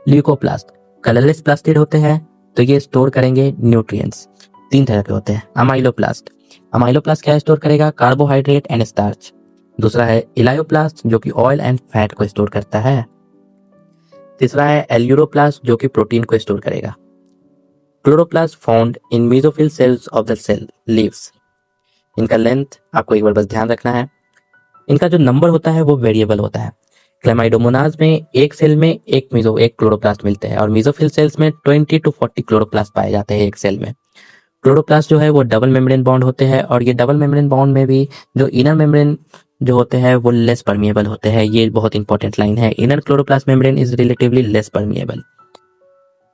Leucoplast colourless plastid होते हैं तो ये स्टोर करेंगे न्यूट्रिएंट्स। तीन तरह के होते हैं। अमाइलोप्लास्ट, अमाइलोप्लास्ट क्या स्टोर करेगा, कार्बोहाइड्रेट एंड स्टार्च। दूसरा है इलायोप्लास्ट जो कि ऑयल एंड फैट को स्टोर करता है। तीसरा है एल्यूरोप्लास्ट जो कि प्रोटीन को स्टोर करेगा। Chloroplast found in mesophyll cells of the cell leaves. इनका लेंथ आपको एक बार बस ध्यान रखना है, इनका जो नंबर होता है वो वेरिएबल होता है। क्लेमाइडोमोनाज में एक सेल में एक क्लोरोप्लास्ट मिलते हैं और मीजोफिल सेल्स में 20 to 40 क्लोरोप्लास्ट पाए जाते हैं एक सेल में। क्लोरोप्लास्ट जो है वो डबल मेम्ब्रेन बॉन्ड होते हैं और ये डबल मेम्ब्रेन बॉन्ड में भी जो इनर मेम्ब्रेन जो होते हैं वो लेस परमिएबल होते हैं। ये बहुत इंपॉर्टेंट लाइन है, inner chloroplast membrane is relatively less permeable.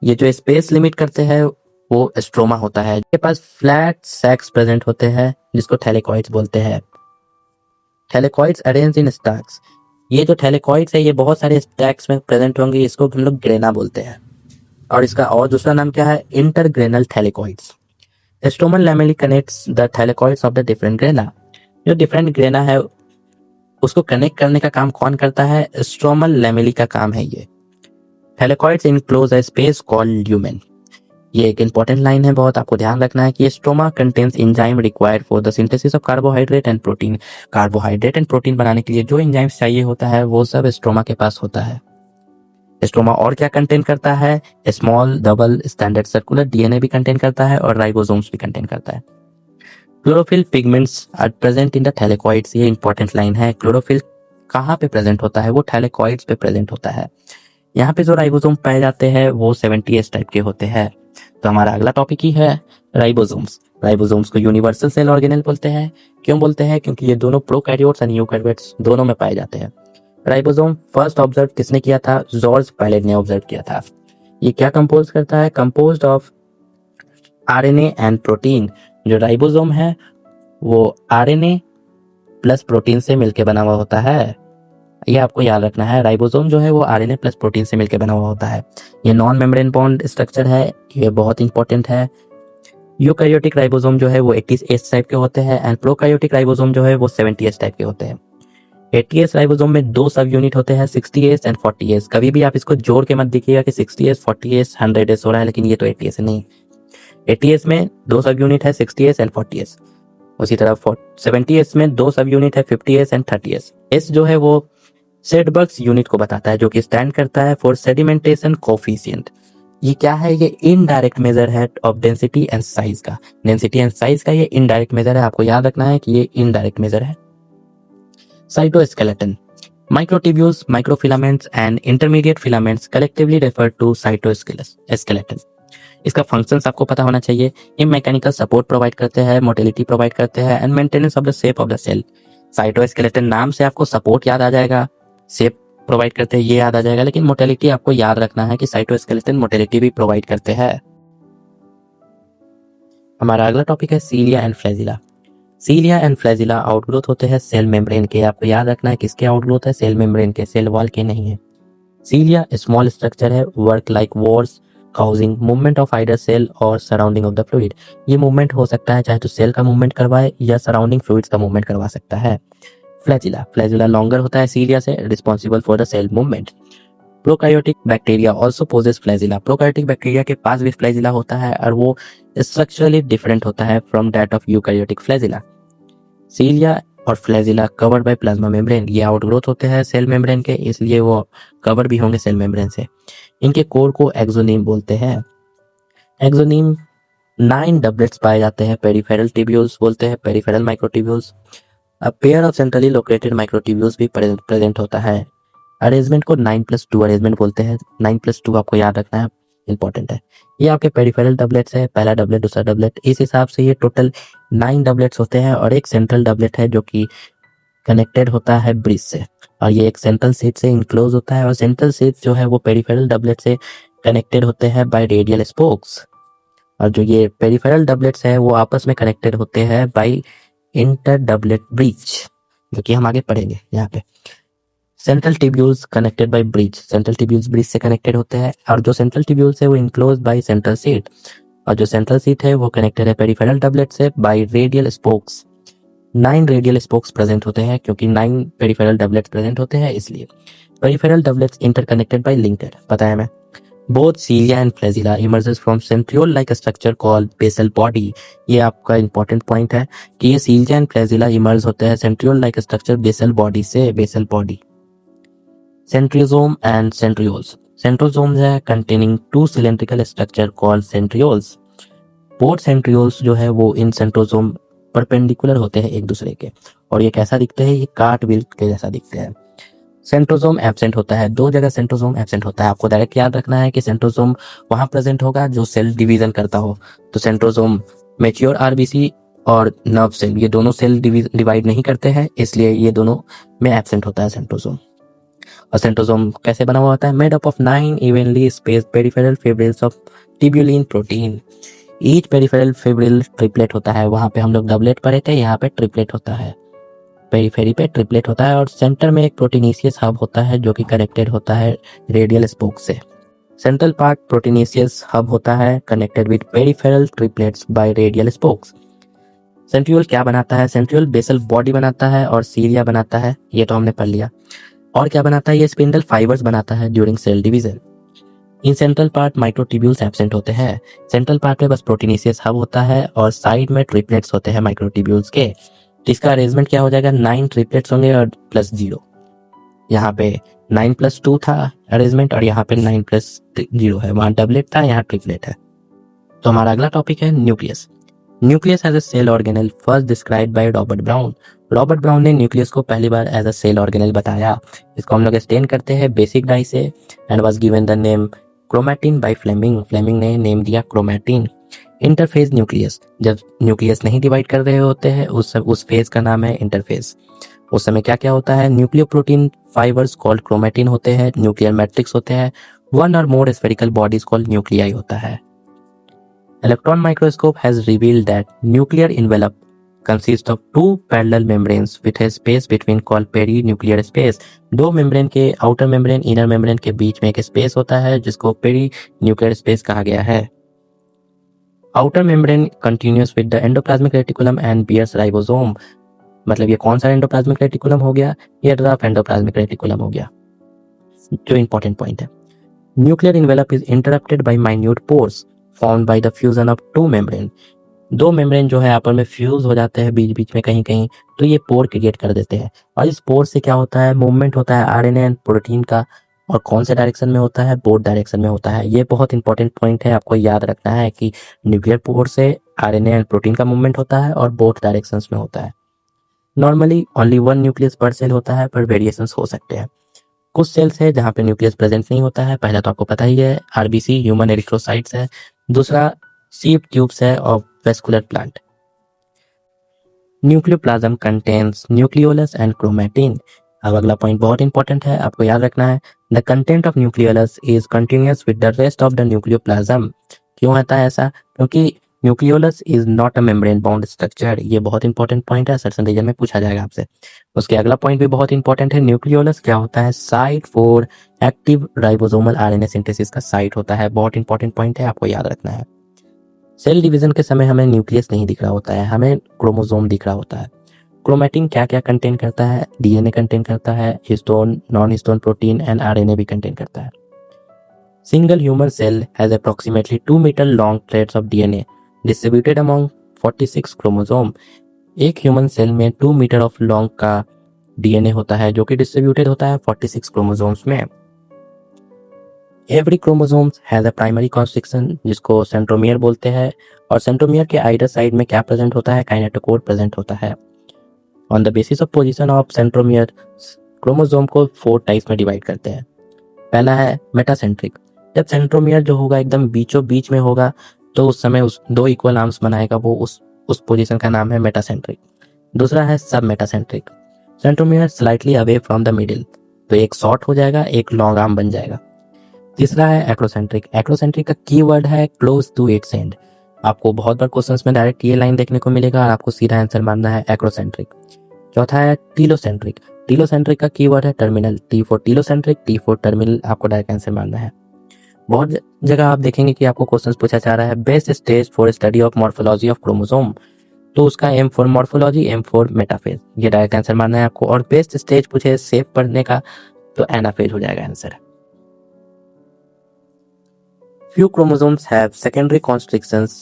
ये जो स्पेस लिमिट करते हैं वो स्ट्रोमा होता है। इसके पास फ्लैट सैक्स प्रेजेंट होते हैं जिसको थैलेकॉइड्स बोलते हैं। थैलेकॉइड्स अरेंज इन स्टैक्स, ये जो थैलेकॉइड्स है ये बहुत सारे स्टैक्स में प्रेजेंट होंगे, इसको हम लोग ग्रेना बोलते हैं। और इसका और दूसरा नाम क्या है, intergranal thylakoids. Stromal lamellae connects the thylakoids of the different grana. जो डिफरेंट ग्रेना है उसको कनेक्ट करने का काम कौन करता है, स्ट्रोमल लैमेली का काम है ये। थैलेकॉइड्स enclose a space called lumen. ये एक इंपॉर्टेंट लाइन है, बहुत आपको ध्यान रखना है कि stoma contains enzyme required for the synthesis of carbohydrate and protein. Carbohydrate and protein बनाने के लिए जो एंजाइम्स चाहिए होता है वो सब स्टोमा के पास होता है। स्टोमा और क्या कंटेन करता है, small double stranded circular DNA भी कंटेन करता है और राइबोसोम्स भी कंटेन करता है। Chlorophyll pigments are present in the thylakoids. ये इंपॉर्टेंट लाइन है, क्लोरोफिल कहाँ पे प्रेजेंट होता है, वो थैलेकॉइड्स पे प्रेजेंट होता है। यहाँ पे जो राइबोसोम पाए जाते हैं वो 70S टाइप के होते हैं। तो हमारा अगला टॉपिक ही है राइबोसोम्स। राइबोसोम्स को यूनिवर्सल सेल ऑर्गेनेल बोलते हैं। क्यों बोलते हैं, क्योंकि ये दोनों प्रोकैरियोट्स और यूकैरियोट्स दोनों में पाए जाते हैं। राइबोसोम फर्स्ट ऑब्जर्व किसने किया था, जॉर्ज पैलेट ने ऑब्जर्व किया था। ये क्या कंपोज करता है, composed of RNA and protein. जो राइबोसोम है वो आरएनए प्लस प्रोटीन से मिलकर बना हुआ होता है। ये आपको याद रखना है, राइबोसोम जो है वो आरएनए प्लस प्रोटीन से मिलकर बना हुआ होता है। ये नॉन मेम्ब्रेन बॉन्ड स्ट्रक्चर है, ये बहुत इंपॉर्टेंट है। यूकैरियोटिक राइबोसोम जो है वो 80S टाइप के होते हैं एंड प्रोकैरियोटिक राइबोसोम जो है वो 70S टाइप के होते हैं। 80S राइबोसोम में दो सब यूनिट होते हैं, 60S एंड 40S। कभी भी आप इसको जोड़ के मत देखिएगा कि 60S 40S 100S हो रहा है, लेकिन ये तो 80S है नहीं। 80S में दो सब यूनिट है, 60S एंड 40S। उसी तरह 70S में दो सब यूनिट है, 50S एंड 30S। S जो है वो सेडबर्ग्स यूनिट को बताता है जो कि स्टैंड करता है फॉर सेडिमेंटेशन कोफिशिएंट। ये क्या है, ये इनडायरेक्ट मेजर है ऑफ डेंसिटी एंड साइज का। डेंसिटी एंड साइज का ये इनडायरेक्ट मेजर है, आपको याद रखना है कि ये इनडायरेक्ट मेजर है। Cytoskeleton, microtubules, microfilaments and intermediate filaments collectively refer to cytoskeleton. इसका फंक्शंस आपको पता होना चाहिए। ये मैकेनिकल सपोर्ट प्रोवाइड करते हैं, मोटिलिटी प्रोवाइड करते हैं and maintenance of the shape of the cell. Cytoskeleton नाम से आपको सपोर्ट याद आ जाएगा, शेप प्रोवाइड करते हैं ये याद आ जाएगा, लेकिन मोटिलिटी आपको याद रखना है कि साइटोस्केलेटन मोटिलिटी भी प्रोवाइड करते हैं। हमारा अगला टॉपिक है सीलिया and flagella. सीलिया and flagella outgrowth होते हैं सेल मेम्ब्रेन के। आपको याद रखना है किसके आउटग्रोथ है, सेल मेम्ब्रेन के, सेल वॉल के नहीं है। सीलिया स्मॉल स्ट्रक्चर है, work like walls causing movement of either cell और सराउंडिंग ऑफ द फ्लूइड। ये मूवमेंट हो सकता है चाहे तो सेल का मूवमेंट करवाए या सराउंडिंग फ्लूइड्स का मूवमेंट करवा सकता है। फ्लैजिला लॉन्गर होता है सीलिया से, responsible for the cell movement. Prokaryotic bacteria also possess flagella. Prokaryotic bacteria के पास भी फ्लैजिला होता है और वो स्ट्रक्चरली डिफरेंट होता है from that of eukaryotic flagella. Cilia और flagella covered by plasma membrane. ये आउटग्रोथ होते हैं सेल मेम्ब्रेन के, इसलिए वो कवर भी होंगे सेल मेम्ब्रेन से। इनके कोर को एक्सोनीम बोलते हैं। एक्सोनीम 9 डबलेट्स पाए जाते हैं, पेरिफेरल टिब्यूल्स बोलते हैं, peripheral microtubules. A pair of centrally located microtubules भी प्रेजेंट होता है। अरेंजमेंट को 9+2 अरेंजमेंट बोलते हैं। 9+2 आपको याद रखना है, इंपॉर्टेंट है। ये आपके पेरिफेरल डबलेट्स है, पहला डबलेट दूसरा डबलेट, इस हिसाब से ये टोटल 9 डबलेट्स होते हैं और एक सेंट्रल डबलेट है जो कि कनेक्टेड होता है ब्रिज से और ये एक सेंट्रल शीट से इनक्लोज होता है और सेंट्रल शीट जो है वो पेरिफेरल डबलेट से कनेक्टेड होते हैं बाय रेडियल स्पोक्स और जो ये पेरिफेरल डबलेट्स है वो आपस में कनेक्टेड होते हैं बाय इंटर डबलेट ब्रिज, जो कि हम आगे पढ़ेंगे। यहाँ पे central tubules connected by bridge, central tubules bridge से कनेक्टेड होते हैं और जो सेंट्रल टिब्यूल्स है वो इनक्लोज बाय सेंट्रल शीट और जो सेंट्रल शीट है वो कनेक्टेड है पेरिफेरल डबलेट से bye radial spokes. 9 radial spokes present होते हैं क्योंकि 9 पेरिफेरल डबलेट्स प्रेजेंट होते हैं, इसलिए peripheral doublets interconnected by linked. पता है मैं both cilia and flagella emerges from centriole like structure called basal body. ये आपका इंपॉर्टेंट पॉइंट है कि ये सीलिया एंड फ्लैजिला इमर्ज होते हैं centriole like structure basal body से, basal body. Centrosome and centrioles. Centrosomes है containing 2 cylindrical structure called centrioles. Both centrioles जो है वो इन सेंट्रोसोम परपेंडिकुलर होते हैं एक दूसरे के और ये कैसा दिखते हैं, ये कार्ट व्हील के जैसा दिखते हैं। सेंट्रोसोम एब्सेंट होता है, दो जगह सेंट्रोसोम एब्सेंट होता है। आपको डायरेक्ट याद रखना है कि सेंट्रोसोम वहां प्रेजेंट होगा जो सेल डिवीजन करता हो। तो सेंट्रोसोम मैच्योर आरबीसी और नर्व सेल, ये दोनों सेल डिवाइड नहीं करते हैं, इसलिए ये दोनों में एब्सेंट होता है सेंट्रोसोम। और सेंट्रोसोम कैसे बना हुआ होता है? Made up of 9 evenly spaced peripheral fibrils of tubulin protein. Each peripheral fibril triplet होता है। वहां पे हम लोग डबलेट पढ़े थे, यहाँ पे ट्रिपलेट होता है। पेरिफेरी पे ट्रिपलेट होता है और सेंटर में एक प्रोटीनेशियस हब होता है जो कि कनेक्टेड होता है रेडियल स्पोक से। सेंट्रल पार्ट प्रोटीनेशियस हब होता है connected with peripheral triplets bye radial spokes. Centriole क्या बनाता है? सेंट्रियोल बेसल बॉडी बनाता है और सीरिया बनाता है, ये तो हमने पढ़ लिया। और क्या बनाता है? ये स्पिंडल फाइबर्स बनाता है during cell division. In central part microtubules absent होते हैं। सेंट्रल पार्ट में बस प्रोटीनेशियस हब होता है और साइड में ट्रिपलेट्स होते हैं माइक्रोट्यूब्यूल्स के। इसका अरेंजमेंट क्या हो जाएगा? 9 ट्रिपलेट्स होंगे और प्लस 0। यहाँ पे 9+2 था अरेंजमेंट और यहाँ पे 9+0 है। वहां डबलेट था, यहाँ ट्रिपलेट है। तो हमारा अगला टॉपिक है nucleus. Nucleus as a cell organelle first describe by Robert Brown. Robert Brown ने न्यूक्लियस को पहली बार एज अ सेल ऑर्गेनेल बताया। इसको हम लोग स्टेन करते हैं बेसिक डाई से and was given the name chromatin by Flemming. Flemming ने नेम दिया क्रोमैटिन। इंटरफेज न्यूक्लियस, जब न्यूक्लियस नहीं डिवाइड कर रहे होते हैं उस फेज का नाम है इंटरफेज। उस समय क्या क्या होता है? न्यूक्लियोप्रोटीन फाइबर्स कॉल्ड क्रोमैटिन होते हैं, न्यूक्लियर मैट्रिक्स होते हैं, वन और मोर स्फेरिकल बॉडीज कॉल्ड न्यूक्लियाई होता है। Electron microscope has revealed that nuclear envelope consists of two parallel membranes with a space between called perinuclear space। दो मेम्ब्रेन के outer membrane inner membrane के बीच में एक स्पेस होता है जिसको पेरीन्यूक्लियर स्पेस कहा गया है। Outer membrane continuous with the endoplasmic reticulum and bears ribosome. मतलब ये कौन सा एंडोप्लाज्मिक रेटिकुलम हो गया? ये ड्राफ एंडोप्लाज्मिक रेटिकुलम हो गया, जो इंपॉर्टेंट पॉइंट है। Nuclear envelope is interrupted by minute pores formed by the fusion of two membrane. दो मेम्ब्रेन जो है आपस में फ्यूज हो जाते हैं बीच बीच में कहीं कहीं, तो ये पोर क्रिएट कर देते हैं। और इस पोर से क्या होता है? मूवमेंट होता है आरएनए एंड प्रोटीन का। और कौन से डायरेक्शन में होता है? बोथ डायरेक्शन में होता है। ये बहुत इंपॉर्टेंट पॉइंट है, आपको याद रखना है कि न्यूक्लियर पोर से आरएनए एंड प्रोटीन का मूवमेंट होता है और बोथ डायरेक्शंस में होता है। नॉर्मली ओनली वन न्यूक्लियस पर सेल होता है, पर वेरिएशंस हो सकते हैं। कुछ सेल्स है जहाँ पे न्यूक्लियस प्रेजेंट नहीं होता है। पहला तो आपको पता ही है, आरबीसी ह्यूमन एरिथ्रोसाइट्स है। दूसरा सीप ट्यूब्स है और vascular plant. Nucleoplasm contains nucleolus and chromatin. अब अगला पॉइंट बहुत इंपॉर्टेंट है, आपको याद रखना है। The content of nucleolus is continuous with the rest of the nucleoplasm. क्यों होता है ऐसा? क्योंकि nucleolus is not a membrane bound structure. ये बहुत इंपॉर्टेंट पॉइंट है, सर्सन रीजन में पूछा जाएगा आपसे। उसके अगला पॉइंट भी बहुत इंपॉर्टेंट है। न्यूक्लियोलस क्या होता है? Site for active ribosomal RNA synthesis का साइट होता है। बहुत इंपॉर्टेंट पॉइंट है, आपको याद रखना है। सेल डिवीजन के समय हमें न्यूक्लियस नहीं दिख रहा होता है, हमें क्रोमोसोम दिख रहा होता है। क्रोमैटिन क्या क्या कंटेन करता है? डीएनए कंटेन करता है, histone, non histone protein and RNA भी कंटेन करता है। Single human cell has approximately 2 metre long threads of DNA distributed among 46 chromosome. एक ह्यूमन सेल में 2 मीटर ऑफ लॉन्ग का डीएनए होता है जो कि डिस्ट्रीब्यूटेड होता है 46 क्रोमोसोम्स में। Every chromosomes has a primary constriction जिसको सेंट्रोमियर बोलते हैं, और सेंट्रोमियर के आइडर साइड में क्या प्रेजेंट होता है? काइनेटोकोर प्रेजेंट होता है। On the basis of position of centromere chromosome को 4 टाइप्स में डिवाइड करते हैं। पहला है मेटासेंट्रिक। जब सेंट्रोमियर जो होगा एकदम बीचों बीच में होगा तो उस समय उस दो इक्वल आर्म्स बनाएगा, वो उस पोजीशन का नाम है मेटासेंट्रिक। दूसरा है सब metacentric. Centromere slightly away from the middle, तो एक शॉर्ट हो जाएगा, एक लॉन्ग आर्म बन जाएगा। तीसरा है एक्रोसेंट्रिक। एक्रोसेंट्रिक का कीवर्ड है क्लोज टू इट्स एंड। आपको बहुत बार क्वेश्चंस में डायरेक्ट ये लाइन देखने को मिलेगा और आपको सीधा आंसर मानना है एक्रोसेंट्रिक। चौथा है टीलोसेंट्रिक। टीलोसेंट्रिक का कीवर्ड है terminal. T for telocentric, T for terminal, आपको डायरेक्ट आंसर मानना है। बहुत जगह आप देखेंगे कि आपको क्वेश्चंस पूछा जा रहा है best stage for study of morphology of chromosome, तो उसका M for morphology, M for metaphase, ये डायरेक्ट आंसर मानना है आपको। और बेस्ट स्टेज पूछे सेफ पढ़ने का तो एनाफेज हो जाएगा answer. Few chromosomes have secondary constrictions.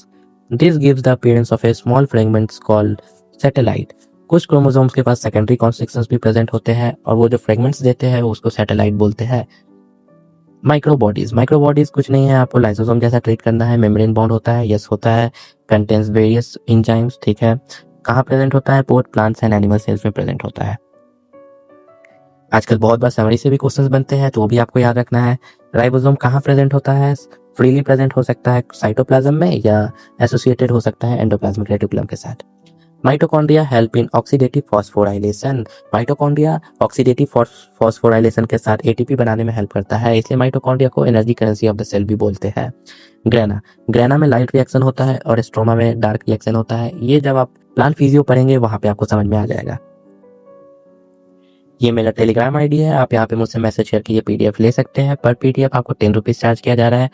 This gives the appearance of a small fragments called satellite. कुछ क्रोमोसोम्स के पास सेकेंडरी कॉन्स्ट्रिक्शंस भी प्रेजेंट होते हैं और वो जो फ्रेगमेंट्स देते हैं उसको सैटेलाइट बोलते हैं। माइक्रोबॉडीज। माइक्रोबॉडीज कुछ नहीं है, आपको लाइसोसोम जैसा ट्रीट करना है। मेम्ब्रेन बाउंड होता है, यस होता है, कंटेन्स वेरियस एंजाइम्स, ठीक है। कहाँ प्रेजेंट होता है? Both plants and animal cells में प्रेजेंट होता है। आजकल बहुत बार समरी से भी क्वेश्चंस बनते हैं, तो वो भी आपको याद रखना है। राइबोसोम कहाँ प्रेजेंट होता है? फ्रीली प्रेजेंट हो सकता है साइटोप्लाज्म में, या एसोसिएटेड हो सकता है एंडोप्लाज्मिक रेटिकुलम के साथ। Mitochondria help in oxidative phosphorylation. Mitochondria oxidative phosphorylation के साथ एटीपी बनाने में हेल्प करता है, इसलिए माइटोकॉन्ड्रिया को energy currency of the cell भी बोलते हैं। ग्रेना, ग्रेना में लाइट रिएक्शन होता है और स्ट्रोमा में डार्क रिएक्शन होता है। ये जब आप प्लांट फिजियो पढ़ेंगे वहां पे आपको समझ में आ जाएगा। ये मेरा टेलीग्राम आईडी है, आप यहाँ पे मुझसे मैसेज करके ये पीडीएफ ले सकते हैं। पर पीडीएफ आपको 10 रुपीज चार्ज किया जा रहा है,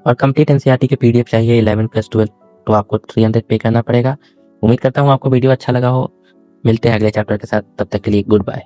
और कंप्लीट एनसीईआरटी के पीडीएफ चाहिए 11+12 तो आपको 300 पे करना पड़ेगा। उम्मीद करता हूँ आपको वीडियो अच्छा लगा हो। मिलते हैं अगले चैप्टर के साथ, तब तक के लिए गुड बाय।